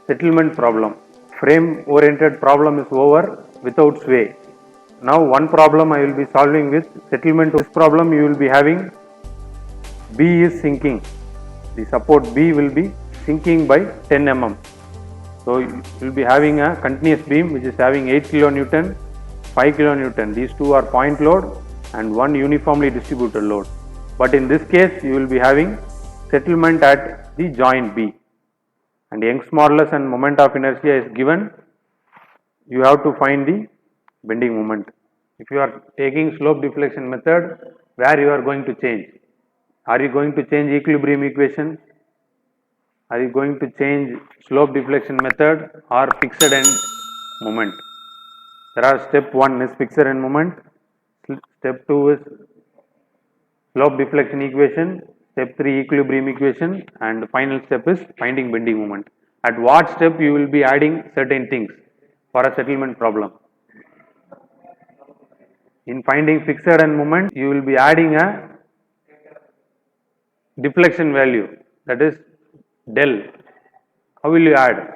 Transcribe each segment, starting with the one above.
settlement problem. Frame oriented problem is over without sway. Now one problem I will be solving with settlement. This problem you will be having B is sinking. The support B will be sinking by 10 mm. So you will be having a continuous beam which is having 8 kN, 5 kN. These two are point load and one uniformly distributed load. But in this case you will be having settlement at the joint B. And Young's modulus and moment of inertia is given. You have to find the bending moment. If you are taking slope deflection method, where you are going to change? Are you going to change equilibrium equation? Are you going to change slope deflection method or fixed end moment? There are step 1 is fixed end moment, step 2 is slope deflection equation, step 3 equilibrium equation, and the final step is finding bending moment. At what step you will be adding certain things for a settlement problem? In finding fixed end moment, you will be adding a deflection value, that is del. How will you add?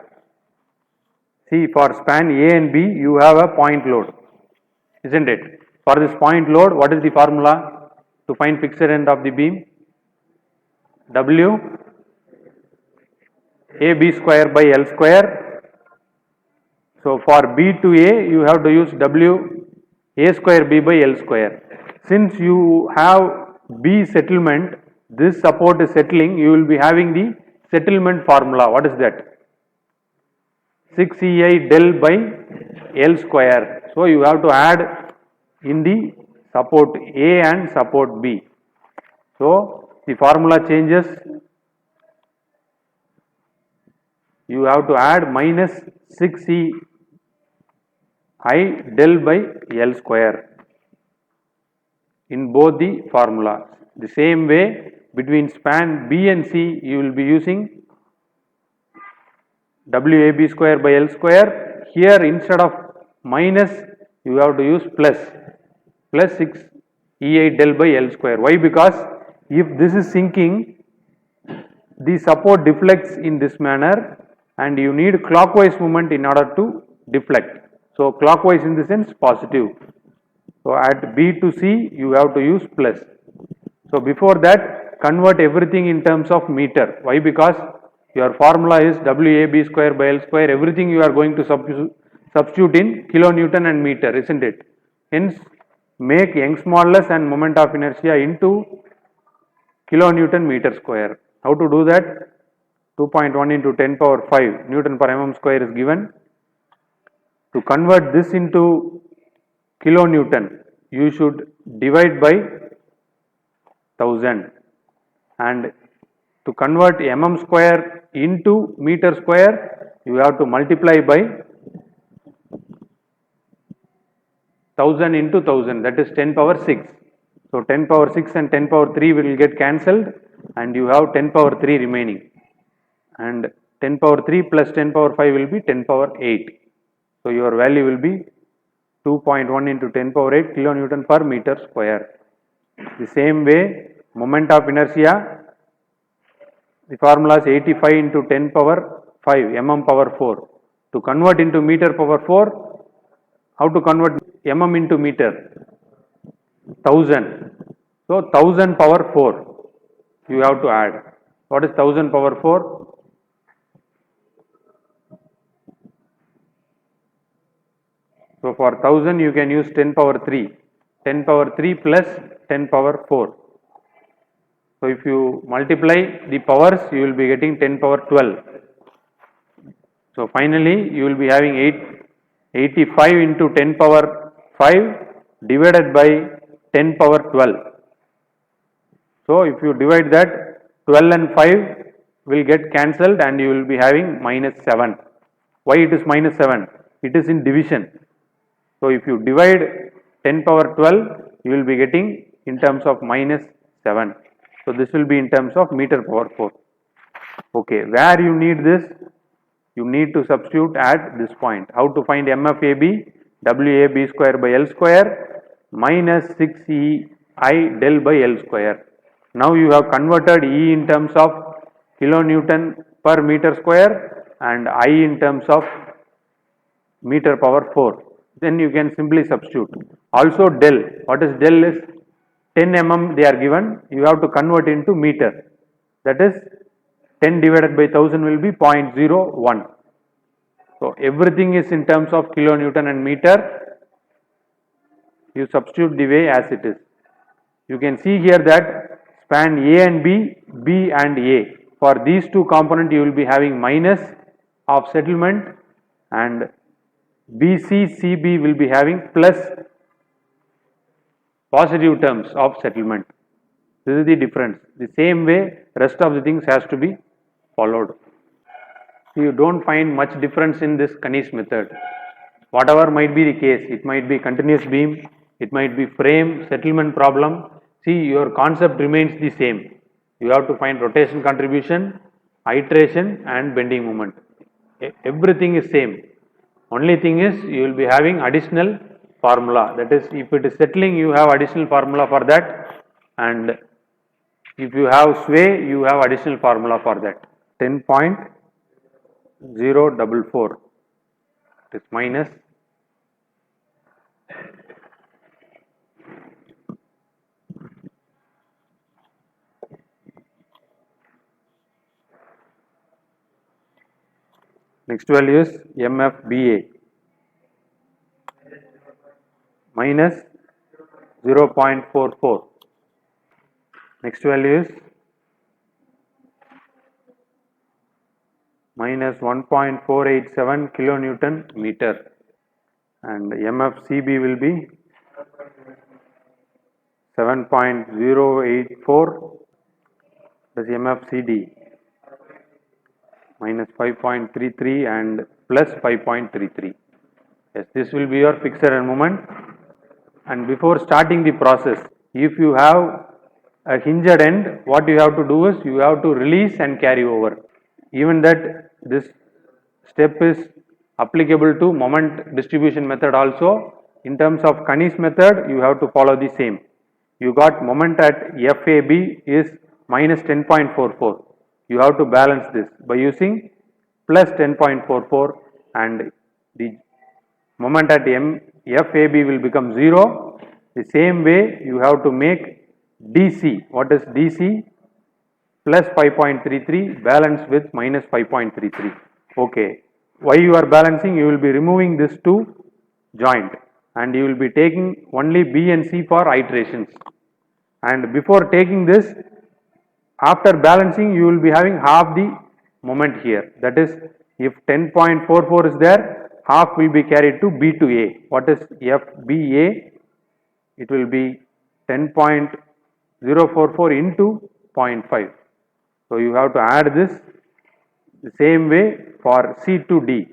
See, for span A and B you have a point load, isn't it? For this point load, what is the formula to find fixed end of the beam? W AB square by L square. So for B to A you have to use W A square B by L square. Since you have B settlement, this support is settling, you will be having the settlement formula. What is that? 6 EI del by L square. So you have to add in the support A and support B. So the formula changes. You have to add minus 6 EI del by L square in both the formulas. The same way between span B and C you will be using WAB square by L square. Here instead of minus you have to use plus 6 EI del by L square. Why? Because if this is sinking, the support deflects in this manner and you need clockwise movement in order to deflect. So clockwise in the sense positive. So at B to C you have to use plus. So before that convert everything in terms of meter. Why? Because your formula is WAB square by L square. Everything you are going to substitute in kilonewton and meter, isn't it? Hence make Young's modulus and moment of inertia into kilonewton meter square. How to do that? 2.1 into 10 power 5 Newton per mm square is given. To convert this into kilonewton, you should divide by 1000, and to convert mm square into meter square, you have to multiply by 1000 into 1000, that is 10 power 6. So 10 power 6 and 10 power 3 will get cancelled and you have 10 power 3 remaining, and 10 power 3 plus 10 power 5 will be 10 power 8. So your value will be 2.1 into 10 power 8 kilonewton per meter square. The same way moment of inertia, the formula is 85 into 10 power 5 mm power 4. To convert into meter power 4, how to convert mm into meter? 1000. So 1000 power 4 you have to add. What is 1000 power 4? So for 1000 you can use 10 power 3. 10 power 3 plus 10 power 4. So if you multiply the powers, you will be getting 10 power 12. So finally you will be having 85 into 10 power 5 divided by 10 power 12. So if you divide that, 12 and 5 will get cancelled and you will be having minus 7. Why it is minus 7? It is in division. So if you divide 10 power 12, you will be getting in terms of minus 7. So this will be in terms of meter power 4. Okay, where you need this? You need to substitute at this point. How to find MFAB? WAB square by L square minus 6EI del by L square. Now you have converted E in terms of kilonewton per meter square and I in terms of meter power 4. Then you can simply substitute. Also del, what is del is 10 mm they are given, you have to convert into meter. That is 10 divided by 1000 will be 0.01. So everything is in terms of kilonewton and meter. You substitute the way as it is. You can see here that span A and B, B and A. For these two components you will be having minus of settlement, and BC, CB will be having plus positive terms of settlement. This is the difference. The same way rest of the things has to be followed. You don't find much difference in this Kanish method. Whatever might be the case, it might be continuous beam, it might be frame, settlement problem. See, your concept remains the same. You have to find rotation contribution, iteration and bending moment. Everything is same. Only thing is you will be having additional formula. That is, if it is settling, you have additional formula for that, and if you have sway, you have additional formula for that. 10.044. It is minus next value is MFBA minus 0.44. Next value is minus 1.487 kilonewton meter, and MFCB will be 7.084. That's MFCD minus 5.33 and plus 5.33. Yes, this will be your fixed end moment. And before starting the process, if you have a hinged end, what you have to do is you have to release and carry over. Even that this step is applicable to moment distribution method also. In terms of Kanish method, you have to follow the same. You got moment at FAB is minus 10.44. You have to balance this by using plus 10.44, and the moment at FAB will become 0. The same way you have to make DC. What is DC? Plus 5.33 balance with minus 5.33. Okay. Why you are balancing? You will be removing this two joint and you will be taking only B and C for iterations. And before taking this, after balancing, you will be having half the moment here. That is, if 10.44 is there, half will be carried to B to A. What is FBA? It will be 10.044 into 0.5. So you have to add this the same way for C to D.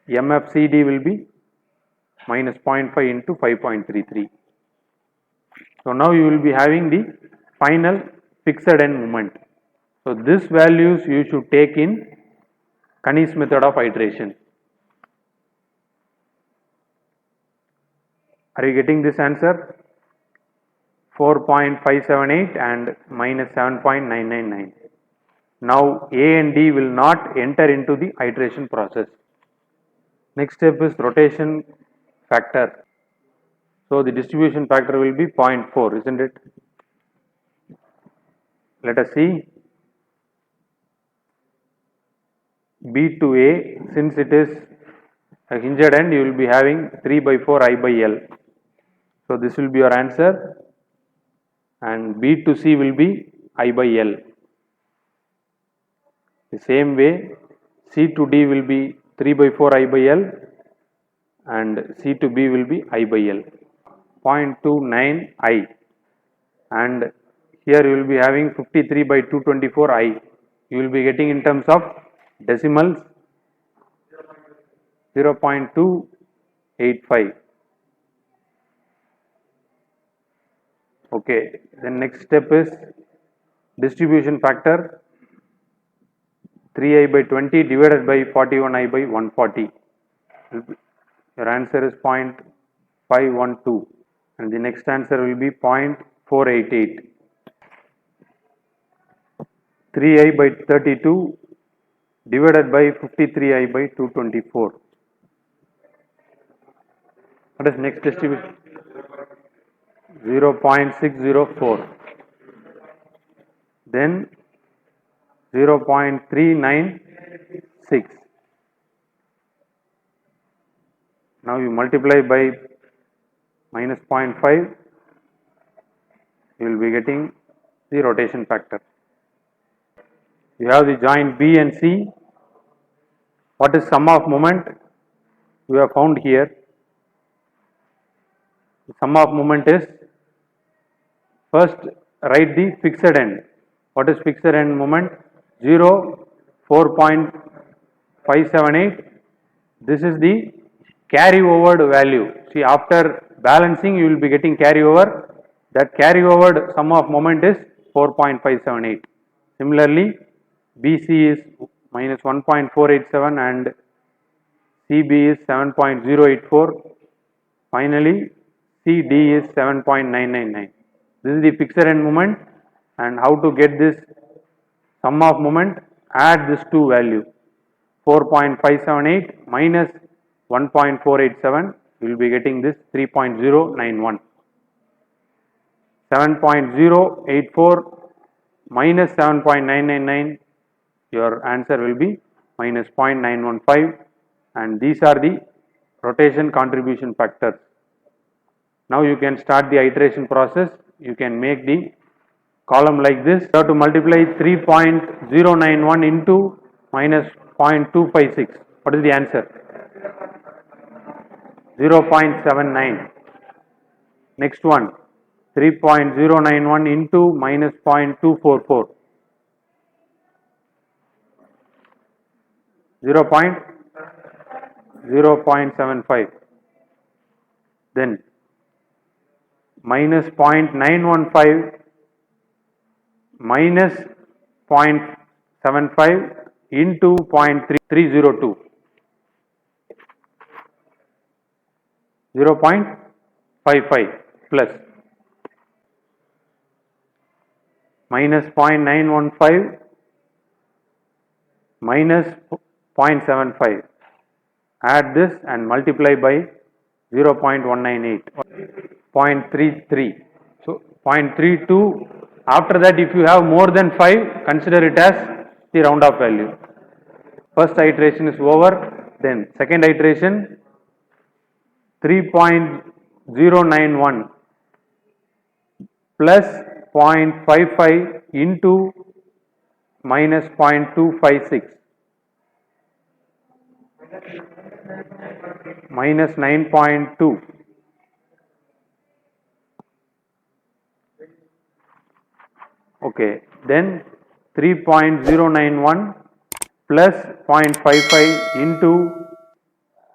MFCD will be minus 0.5 into 5.33. So now you will be having the final fixed end moment. So this values you should take in Kanish method of iteration. Are you getting this answer? 4.578 and minus 7.999. Now A and D will not enter into the iteration process. Next step is rotation factor. So the distribution factor will be 0.4, isn't it? Let us see. B to A, since it is a hinged end, you will be having 3 by 4 I by L. So this will be your answer, and B to C will be I by L. The same way, C to D will be 3 by 4 I by L, and C to B will be I by L. 0.29 I, and here you will be having 53 by 224 I. You will be getting in terms of decimals 0.285. Okay, then next step is distribution factor 3I by 20 divided by 41I by 140. Your answer is 0.512, and the next answer will be 0.488. 3I by 32 divided by 53i by 224. What is next distribution? 0.604. Then 0.396. Now you multiply by minus 0.5, you will be getting the rotation factor. You have the joint B and C. What is sum of moment? You have found here. The sum of moment is, first write the fixed end. What is fixed end moment? 0, 4.578. This is the carry over value. See, after balancing you will be getting carry over. That carry over sum of moment is 4.578. Similarly, BC is minus 1.487 and CB is 7.084. Finally, CD is 7.999. This is the fixed end moment, and how to get this sum of moment? Add this two value, 4.578 minus 1.487, you will be getting this 3.091. 7.084 minus 7.999, your answer will be minus 0.915, and these are the rotation contribution factors. Now you can start the iteration process. You can make the column like this. You have to multiply 3.091 into minus 0.256. What is the answer? 0.79. Next one, 3.091 into minus 0.244. 0.75. Then minus 0.915 minus 0.75 into 0.302. 0.55 plus minus 0.915 minus 0.75. Add this and multiply by 0.198. 0.33. So 0.32. After that, if you have more than 5, consider it as the round off value. First iteration is over. Then second iteration, 3.091 plus 0.55 into minus 0.256 minus 9.2. Okay, then 3.091 plus 0.55 into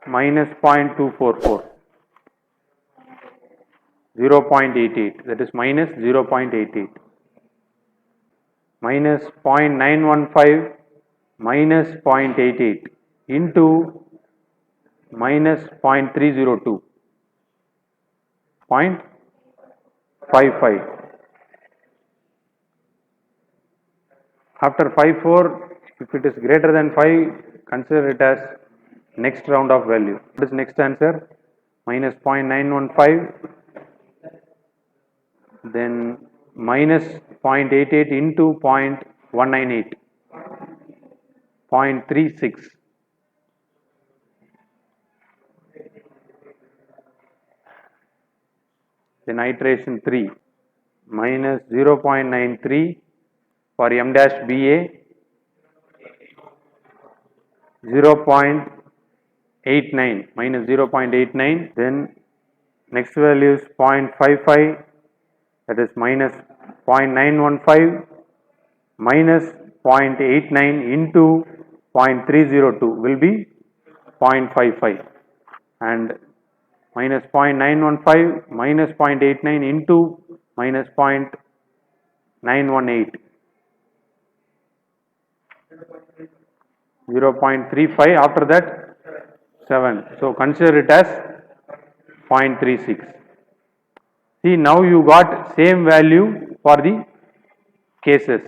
minus 0.244. 0.88, that is minus 0.88. Minus 0.915 minus 0.88 into minus 0.302. 0.55. After 5.4, if it is greater than 5, consider it as next round of value. What is next answer? Minus 0.915, then minus 0.88 into 0.198, 0.36. Then iteration 3, minus 0.93 for M dash BA, 0.89 minus 0.89, then next value is 0.55, that is minus 0.915 minus 0.89 into 0.302 will be 0.55, and minus 0.915 minus 0.89 into minus 0.918, 0.35, after that 7. So consider it as 0.36. See, now you got same value for the cases,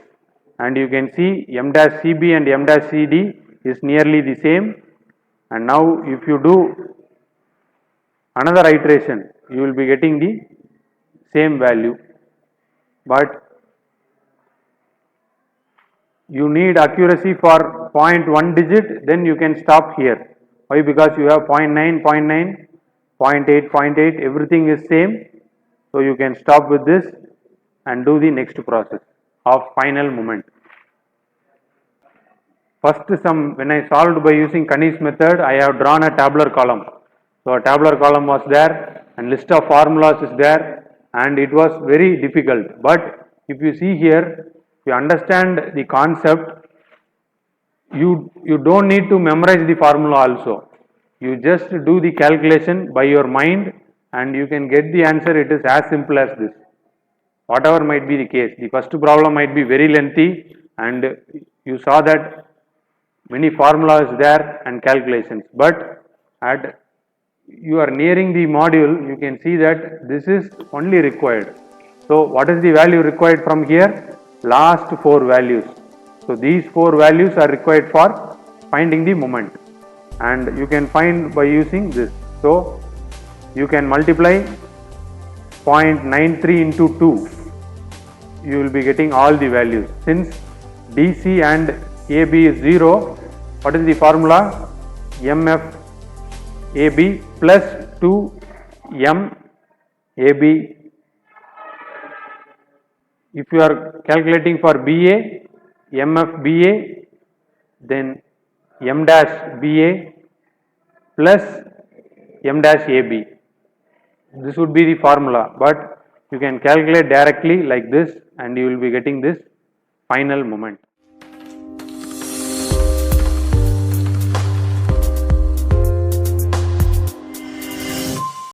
and you can see M dash CB and M dash CD is nearly the same, and now if you do another iteration you will be getting the same value, but you need accuracy for 0.1 digit, then you can stop here. Why? Because you have 0.9, 0.9, 0.8, 0.8, everything is same, so you can stop with this and do the next process of final moment. First sum, when I solved by using Kani's method, I have drawn a tabular column. So a tabular column was there and list of formulas is there, and it was very difficult. But if you see here, if you understand the concept, you don't need to memorize the formula also. You just do the calculation by your mind and you can get the answer. It is as simple as this. Whatever might be the case, the first problem might be very lengthy and you saw that many formulas there and calculations, but at you are nearing the module, you can see that this is only required. So what is the value required from here? Last 4 values. So these 4 values are required for finding the moment, and you can find by using this. So you can multiply 0.93 into 2, you will be getting all the values. Since DC and AB is 0, what is the formula? MF AB plus 2M AB. If you are calculating for BA, MF BA, then M dash BA plus M dash AB. This would be the formula, but you can calculate directly like this and you will be getting this final moment.